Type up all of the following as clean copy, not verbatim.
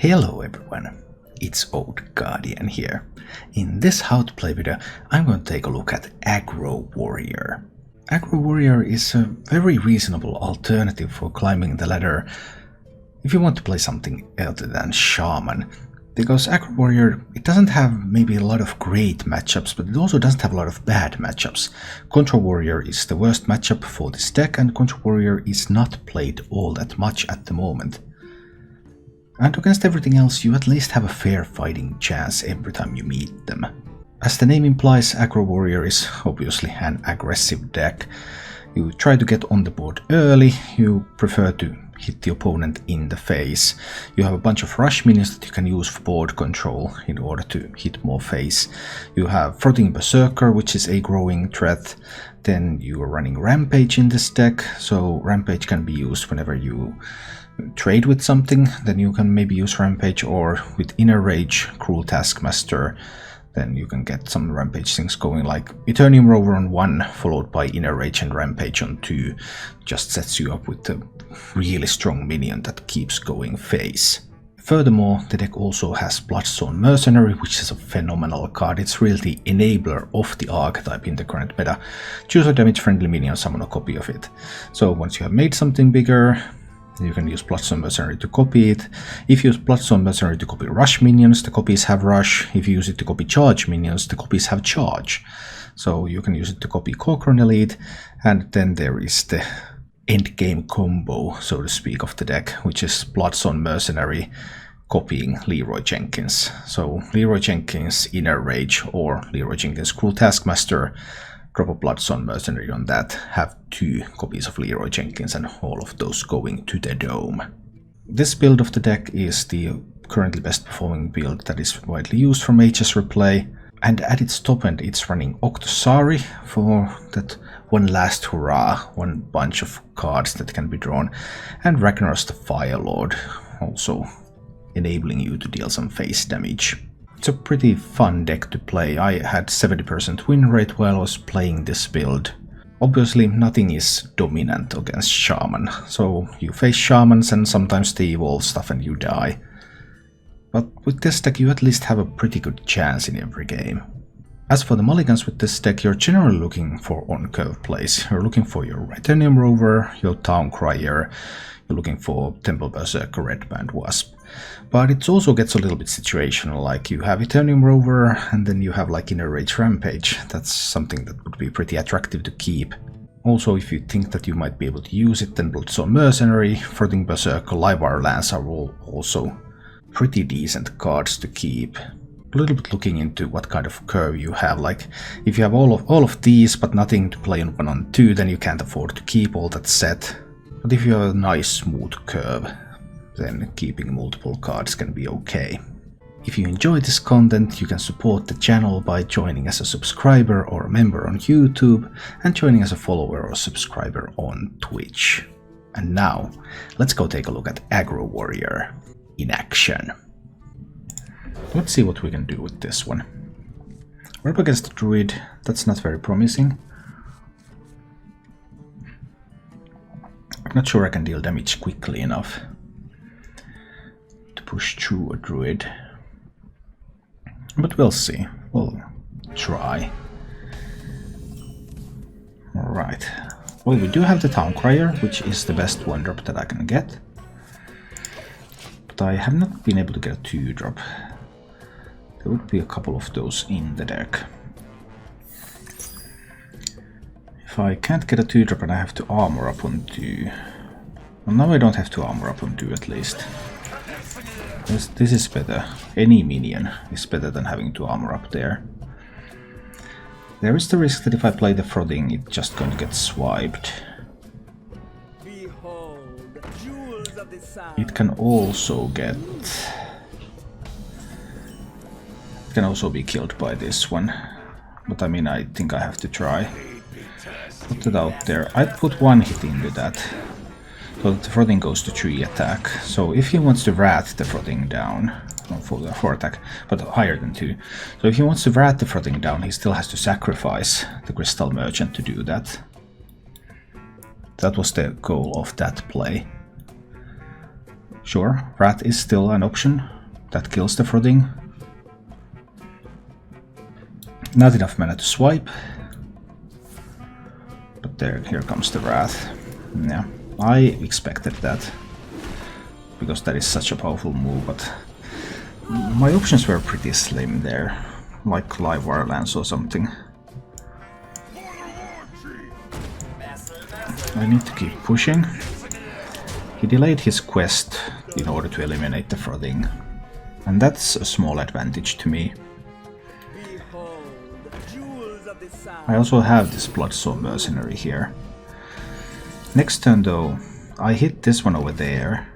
Hello everyone, it's Old Guardian here. In this how to play video, I'm going to take a look at Aggro Warrior. Aggro Warrior is a very reasonable alternative for climbing the ladder if you want to play something other than Shaman. Because Aggro Warrior, it doesn't have maybe a lot of great matchups, but it also doesn't have a lot of bad matchups. Control Warrior is the worst matchup for this deck, and Control Warrior is not played all that much at the moment. And against everything else, you at least have a fair fighting chance every time you meet them. As the name implies, Aggro Warrior is obviously an aggressive deck. You try to get on the board early, you prefer to hit the opponent in the face. You have a bunch of rush minions that you can use for board control in order to hit more face. You have Frothing Berserker, which is a growing threat. Then you are running Rampage in this deck, so Rampage can be used whenever you trade with something. Then you can maybe use Rampage, or with Inner Rage, Cruel Taskmaster, then you can get some Rampage things going, like Eternium Rover on 1 followed by Inner Rage and Rampage on 2 just sets you up with a really strong minion that keeps going face. Furthermore, the deck also has Bloodstone Mercenary, which is a phenomenal card. It's really the enabler of the archetype in the current meta. Choose a damage friendly minion, summon a copy of it. So once you have made something bigger, you can use Bloodstone Mercenary to copy it. If you use Bloodstone Mercenary to copy rush minions, the copies have rush. If you use it to copy charge minions, the copies have charge. So you can use it to copy Corcoran Elite, and then there is the endgame combo, so to speak, of the deck, which is Bloodstone Mercenary copying Leroy Jenkins. So Leroy Jenkins Inner Rage or Leroy Jenkins Cruel Taskmaster, drop a Bloodstone Mercenary on that, have 2 copies of Leroy Jenkins, and all of those going to the dome. This build of the deck is the currently best performing build that is widely used for Mage's Replay, and at its top end it's running Octosari for that one last hurrah, one bunch of cards that can be drawn, and Ragnaros the Firelord, also enabling you to deal some face damage. It's a pretty fun deck to play. I had 70% win rate while I was playing this build. Obviously nothing is dominant against Shaman, so you face Shamans and sometimes they evolve stuff and you die. But with this deck you at least have a pretty good chance in every game. As for the mulligans with this deck, you're generally looking for on-curve plays. You're looking for your Eternium Rover, your Town Crier, you're looking for Temple Berserker, Red Band Wasp. But it also gets a little bit situational, like you have Eternium Rover and then you have like Inner Rage Rampage. That's something that would be pretty attractive to keep. Also, if you think that you might be able to use it, then Bloodstone Mercenary, Frothing Berserker, Livewire Lance are all also pretty decent cards to keep. A little bit looking into what kind of curve you have, like if you have all of these but nothing to play on 1 on 2, then you can't afford to keep all that set. But if you have a nice smooth curve, then keeping multiple cards can be okay. If you enjoy this content, you can support the channel by joining as a subscriber or a member on YouTube, and joining as a follower or subscriber on Twitch. And now, let's go take a look at Aggro Warrior in action. Let's see what we can do with this one. We're up against the Druid. That's not very promising. I'm not sure I can deal damage quickly enough to push through a Druid. But we'll see. We'll try. Alright. Well, we do have the Town Crier, which is the best 1-drop that I can get. But I have not been able to get a 2-drop. There would be a couple of those in the deck. If I can't get a 2-drop and I have to armor up on 2... Well, now I don't have to armor up on 2 at least. This is better. Any minion is better than having to armor up there. There is the risk that if I play the Frothing, it's just going to get swiped. It can also get... It can also be killed by this one. But I mean, I think I have to try. Put it out there. I'd put 1 hit into that, so that the Frothing goes to 3 attack. So if he wants to Wrath the Frothing down, not for 4 attack, but higher than 2. So if he wants to Wrath the Frothing down, he still has to sacrifice the Crystal Merchant to do that. That was the goal of that play. Sure, Wrath is still an option. That kills the Frothing. Not enough mana to swipe. But here comes the Wrath. Yeah, I expected that. Because that is such a powerful move, but my options were pretty slim there. Like Live Wirelands or something. I need to keep pushing. He delayed his quest in order to eliminate the Frothing. And that's a small advantage to me. I also have this Bloodsaw Mercenary here. Next turn though, I hit this one over there.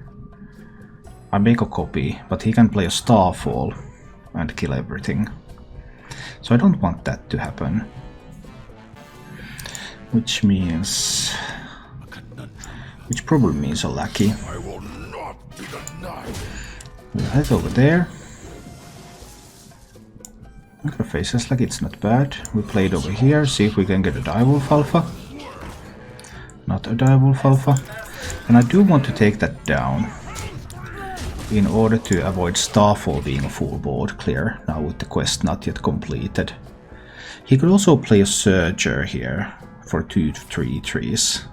I make a copy, but he can play a Starfall and kill everything. So I don't want that to happen. Which means... which probably means a Lackey. We'll head over there. Okay, faces like it's not bad. We play it over here, see if we can get a Direwolf Alpha. Not a Direwolf Alpha. And I do want to take that down in order to avoid Starfall being a full board clear, now with the quest not yet completed. He could also play a Surger here for 2-3 trees.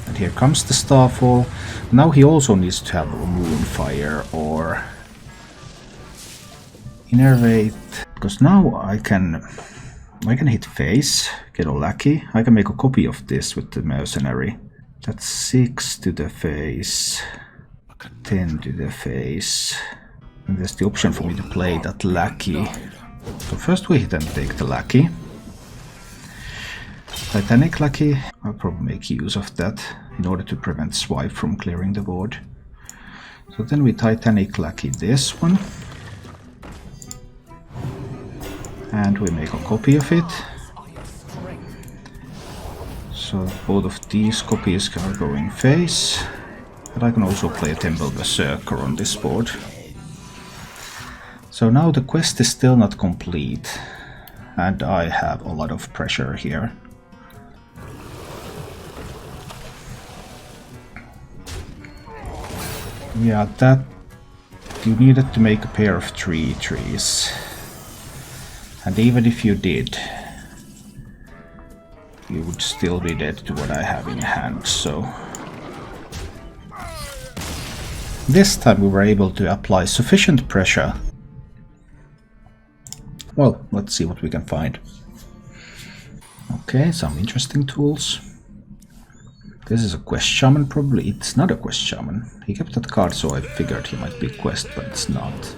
And here comes the Starfall. Now he also needs to have a Moonfire or Innervate, because now I can hit face, get a Lackey. I can make a copy of this with the Mercenary. That's 6 to the face, 10 to the face. And there's the option for me to play that Lackey. So first we then take the Lackey. Titanic Lackey, I'll probably make use of that in order to prevent swipe from clearing the board. So then we Titanic Lackey this one. And we make a copy of it. So both of these copies are going face. And I can also play a Temple Berserker on this board. So now the quest is still not complete. And I have a lot of pressure here. Yeah, that... you needed to make a pair of 3 trees. And even if you did, you would still be dead to what I have in hand, so... This time we were able to apply sufficient pressure. Well, let's see what we can find. Okay, some interesting tools. This is a quest shaman, probably. It's not a quest shaman. He kept that card, so I figured he might be quest, but it's not.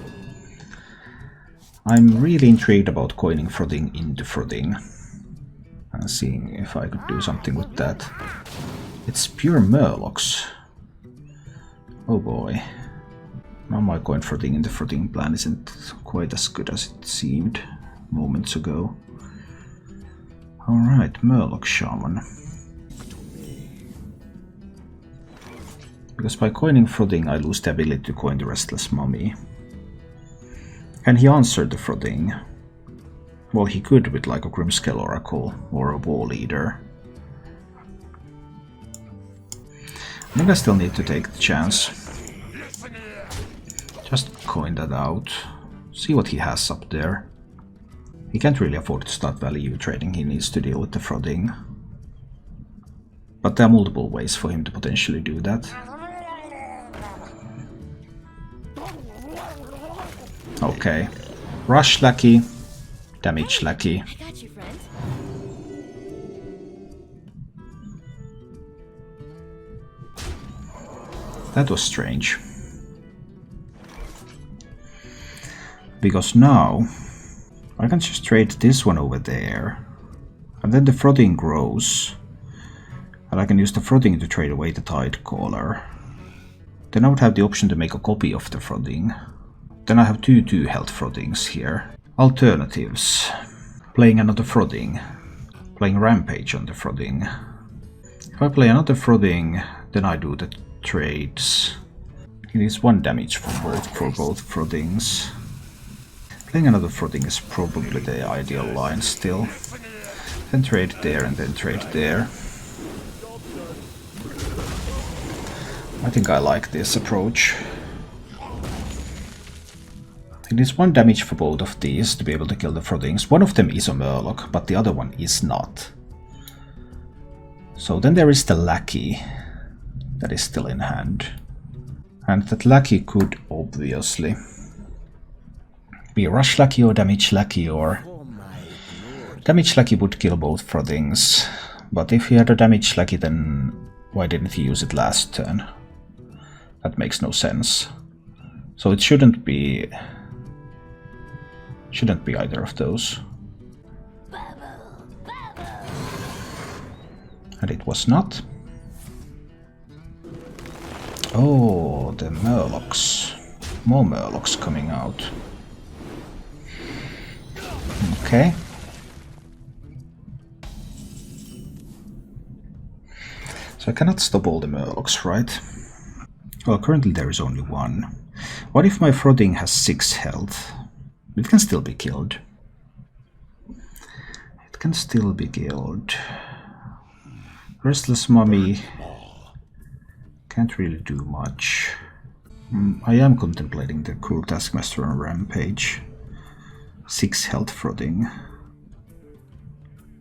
I'm really intrigued about coining Frothing into Frothing. And seeing if I could do something with that. It's pure Murlocs. Oh boy. Now my coin Frothing into Frothing plan isn't quite as good as it seemed moments ago. Alright, Murloc Shaman. Because by coining Frothing I lose the ability to coin the Restless Mummy. Can he answer the Frothing? Well, he could with like a Grimscale Oracle or a Wall Eater. I think I still need to take the chance. Just coin that out. See what he has up there. He can't really afford to start value trading, he needs to deal with the Frothing. But there are multiple ways for him to potentially do that. Okay. Rush Lackey. Damage Lackey. I got you, friend. That was strange. Because now I can just trade this one over there. And then the Frothing grows. And I can use the Frothing to trade away the Tidecaller. Then I would have the option to make a copy of the Frothing. Then I have 2/2 health Frothings here. Alternatives. Playing another Frothing. Playing Rampage on the Frothing. If I play another Frothing, then I do the trades. It is 1 damage for both Frothings. Playing another Frothing is probably the ideal line still. Then trade there and then trade there. I think I like this approach. It is 1 damage for both of these to be able to kill the Frothings. One of them is a Murloc, but the other one is not. So then there is the Lackey that is still in hand. And that Lackey could obviously be Rush Lackey or Damage Lackey, or Damage Lackey would kill both Frothings. But if he had a Damage Lackey, then why didn't he use it last turn? That makes no sense. So it shouldn't be either of those. And it was not. Oh, the Murlocs. More Murlocs coming out. Okay. So I cannot stop all the Murlocs, right? Well, currently there is only 1. What if my Frothing has 6 health? It can still be killed. It can still be killed. Restless Mummy can't really do much. I am contemplating the Cruel Taskmaster on Rampage. 6 health Frothing.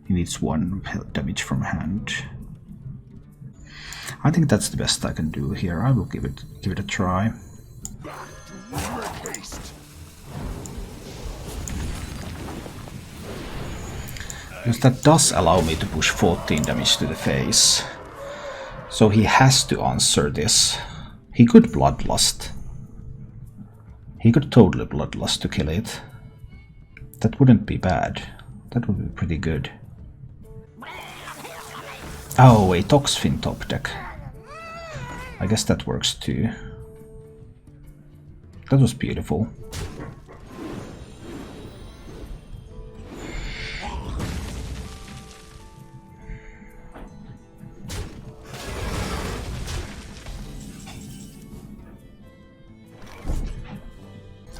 He needs 1 health damage from hand. I think that's the best I can do here. I will give it a try. Because that does allow me to push 14 damage to the face. So he has to answer this. He could Bloodlust. He could totally Bloodlust to kill it. That wouldn't be bad. That would be pretty good. Oh, a Toxfin top deck. I guess that works too. That was beautiful.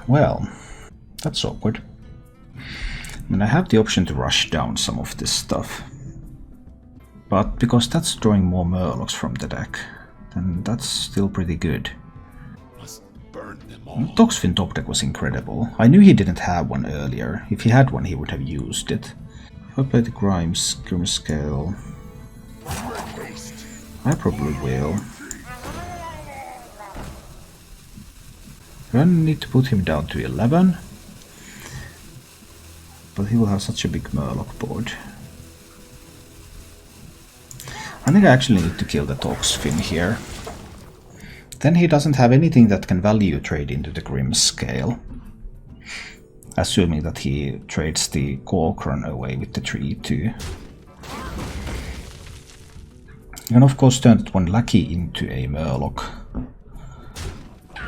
Well, that's awkward. I mean, I have the option to rush down some of this stuff. But because that's drawing more Murlocs from the deck, then that's still pretty good. Toxfin top deck was incredible. I knew he didn't have one earlier. If he had one, he would have used it. If I play the Grim Scale, I probably will. I need to put him down to 11. But he will have such a big Murloc board. I think I actually need to kill the Toxfin here. Then he doesn't have anything that can value trade into the Grim Scale. Assuming that he trades the Corcoran away with the tree too. You can of course turn that 1 Lackey into a Murloc.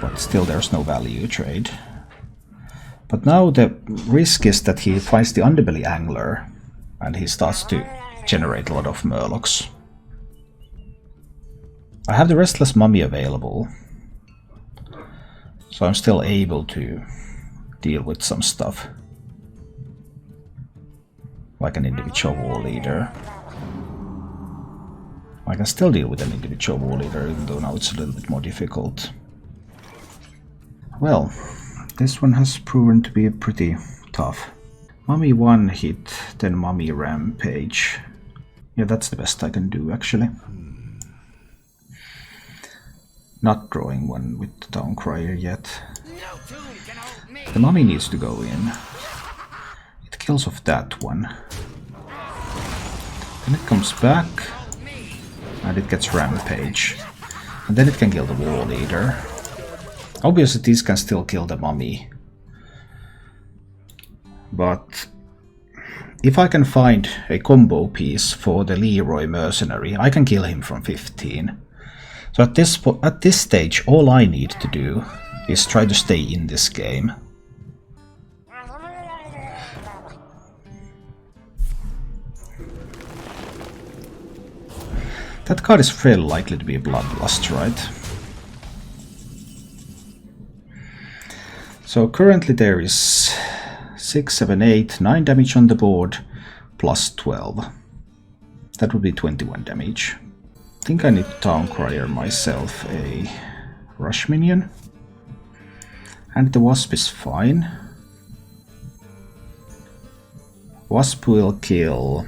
But still there's no value trade. But now the risk is that he finds the Underbelly Angler and he starts to generate a lot of Murlocs. I have the Restless Mummy available, so I'm still able to deal with some stuff. Like an individual war leader. I can still deal with an individual war leader, even though now it's a little bit more difficult. Well, this one has proven to be pretty tough. Mummy 1 hit, then Mummy Rampage. Yeah, that's the best I can do actually. Not drawing one with the Towncrier yet. The Mummy needs to go in. It kills off that one. Then it comes back and it gets Rampage. And then it can kill the War Leader. Obviously these can still kill the Mummy. But if I can find a combo piece for the Leroy Mercenary, I can kill him from 15. So at this stage, all I need to do is try to stay in this game. That card is fairly likely to be a Bloodlust, right? So currently there is 6, 7, 8, 9 damage on the board, plus 12. That would be 21 damage. think I need to town crier myself a rush minion. And the wasp is fine. Wasp will kill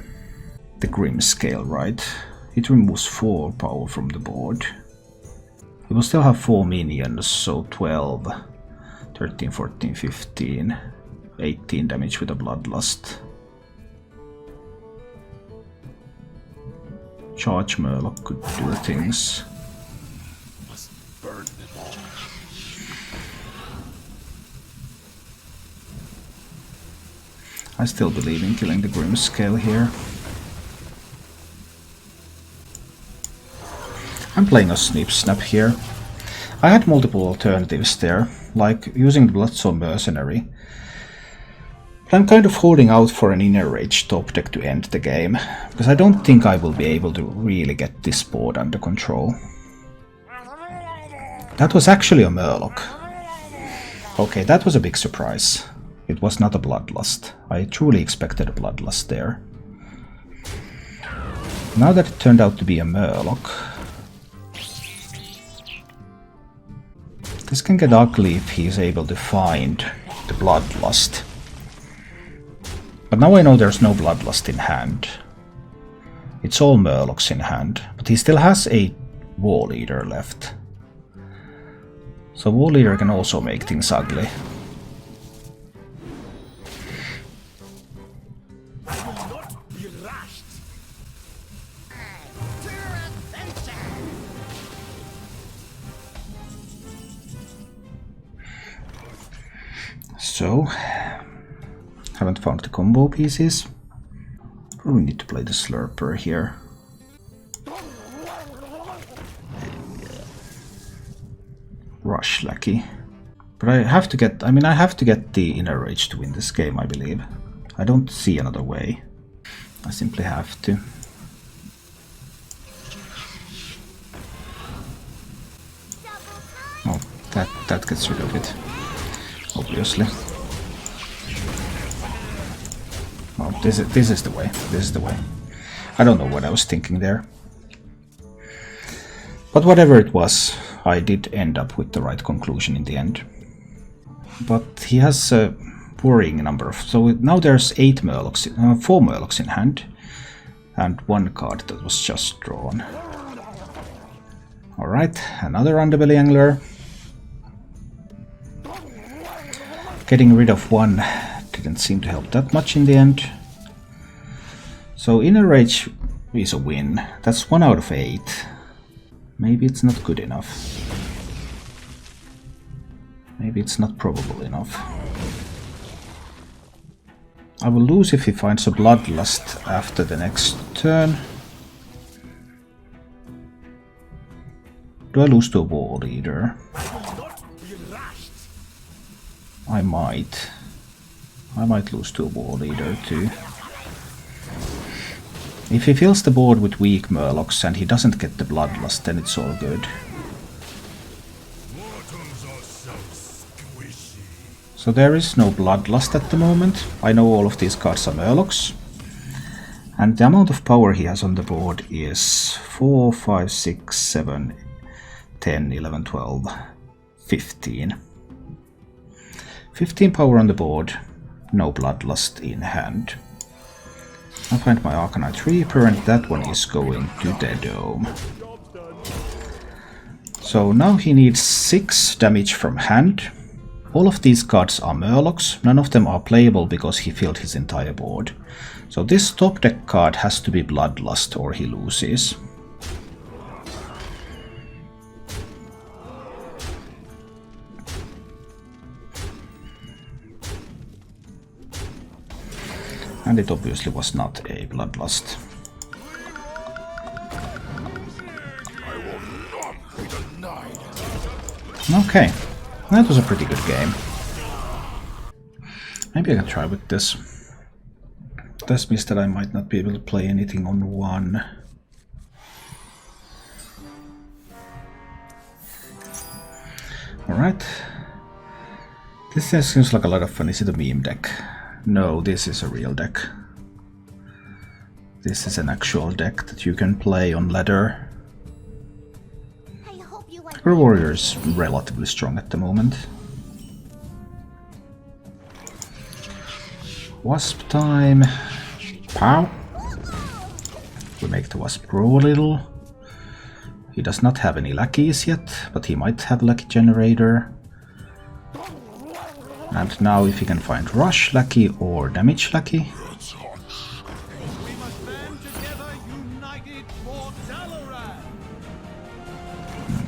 the Grimscale, right? It removes 4 power from the board. It will still have 4 minions, so 12, 13, 14, 15, 18 damage with a Bloodlust. Charge Murloc could do things. I still believe in killing the Grimscale here. I'm playing a Snip Snap here. I had multiple alternatives there, like using the Bloodstone Mercenary. But I'm kind of holding out for an Inner Rage top deck to end the game, because I don't think I will be able to really get this board under control. That was actually a Murloc. Okay, that was a big surprise. It was not a Bloodlust. I truly expected a Bloodlust there. Now that it turned out to be a Murloc, this can get ugly if he is able to find the Bloodlust. But now I know there's no Bloodlust in hand. It's all Murlocs in hand, but he still has a War Leader left. So War Leader can also make things ugly. So, haven't found the combo pieces. Probably need to play the Slurper here. Rush Lackey. But I have to get, I have to get the Inner Rage to win this game, I believe. I don't see another way. I simply have to. Oh, that gets rid of it. Obviously. Well, this is the way. This is the way. I don't know what I was thinking there. But whatever it was, I did end up with the right conclusion in the end. But he has a worrying number of... So now there's 4 Murlocs in hand. And 1 card that was just drawn. Alright, another Underbelly Angler. Getting rid of 1 didn't seem to help that much in the end. So Inner Rage is a win. That's 1 out of 8. Maybe it's not good enough. Maybe it's not probable enough. I will lose if he finds a Bloodlust after the next turn. Do I lose to a War Leader? I might. I might lose to a War Leader too. If he fills the board with weak Murlocs and he doesn't get the Bloodlust, then it's all good. So there is no Bloodlust at the moment. I know all of these cards are Murlocs. And the amount of power he has on the board is 4, 5, 6, 7, 10, 11, 12, 15. 15 power on the board, no Bloodlust in hand. I find my Arcanite Reaper and that one is going to the Dome. So now he needs 6 damage from hand. All of these cards are Murlocs, none of them are playable because he filled his entire board. So this top deck card has to be Bloodlust or he loses. And it obviously was not a Bloodlust. Okay, that was a pretty good game. Maybe I can try with this. This means that I might not be able to play anything on 1. Alright. This seems like a lot of fun. Is it a meme deck? No, this is a real deck. This is an actual deck that you can play on ladder. Aggro Warrior is relatively strong at the moment. Wasp time. Pow! We make the Wasp grow a little. He does not have any lackeys yet, but he might have Lackey Generator. And now if he can find Rush Lackey or Damage Lackey.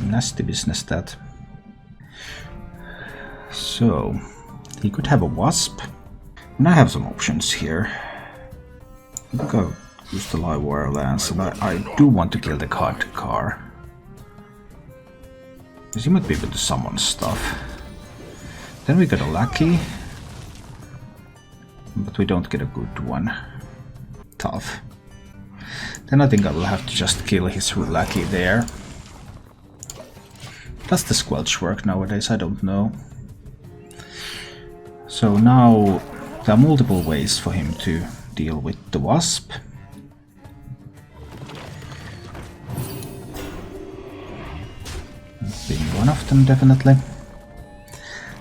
Nasty business that. So, he could have a Wasp. And I have some options here. I think I'll use the Live Wire Lance, and I do want to kill the card car. Because he might be able to summon stuff. Then we got a Lackey. But we don't get a good one. Tough. Then I think I will have to just kill his Lackey there. Does the Squelch work nowadays? I don't know. So now there are multiple ways for him to deal with the Wasp. Being one of them, definitely.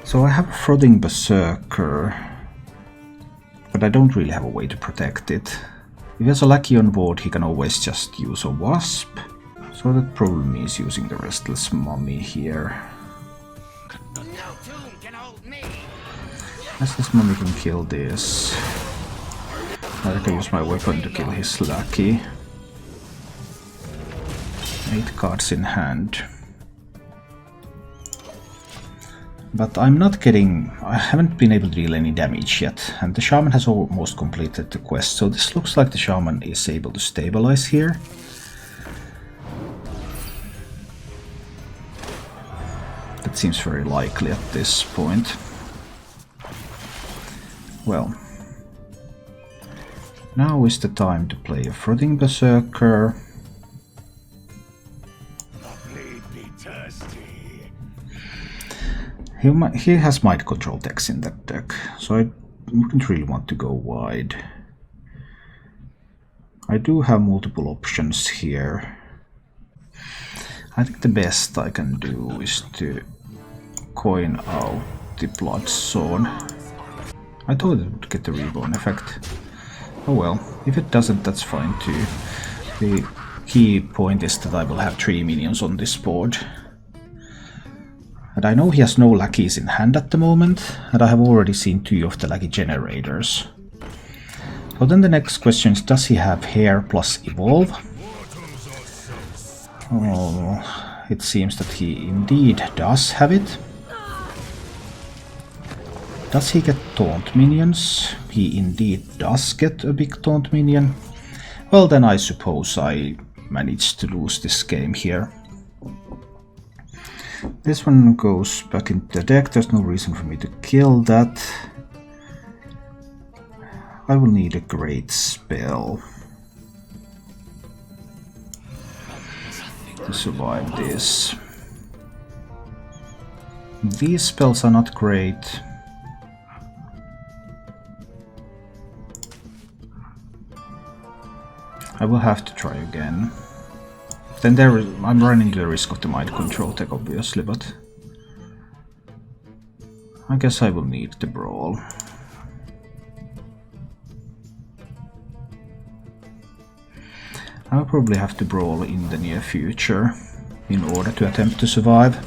So I have a Frothing Berserker, but I don't really have a way to protect it. If he has a Lackey on board, he can always just use a Wasp. So that probably means using the Restless Mummy here. Restless Mummy can kill this. I can use my weapon to kill his Lackey. 8 cards in hand. But I'm not getting... I haven't been able to deal any damage yet, and the Shaman has almost completed the quest, so this looks like the Shaman is able to stabilize here. That seems very likely at this point. Well, now is the time to play a Frothing Berserker. He has Mind Control decks in that deck, so I wouldn't really want to go wide. I do have multiple options here. I think the best I can do is to coin out the Bloodstone. I thought it would get the Reborn effect. Oh well, if it doesn't, that's fine too. The key point is that I will have 3 minions on this board. And I know he has no Lackeys in hand at the moment, and I have already seen 2 of the Lackey Generators. So then the next question is, does he have Hair plus Evolve? Oh, it seems that he indeed does have it. Does he get Taunt minions? He indeed does get a big Taunt minion. Well, then I suppose I managed to lose this game here. This one goes back into the deck, there's no reason for me to kill that. I will need a great spell to survive this. These spells are not great. I will have to try again. Then I'm running the risk of the Mind Control tech, obviously, but I guess I will need the Brawl. I'll probably have to Brawl in the near future in order to attempt to survive.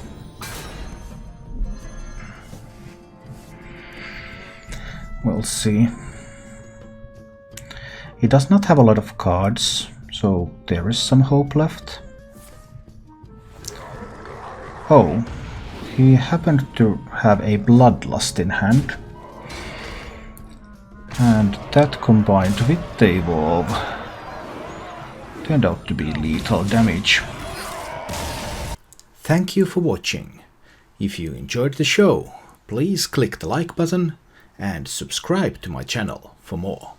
We'll see. He does not have a lot of cards, so there is some hope left. Oh, he happened to have a Bloodlust in hand. And that combined with the Evolve turned out to be lethal damage. Thank you for watching. If you enjoyed the show, please click the like button and subscribe to my channel for more.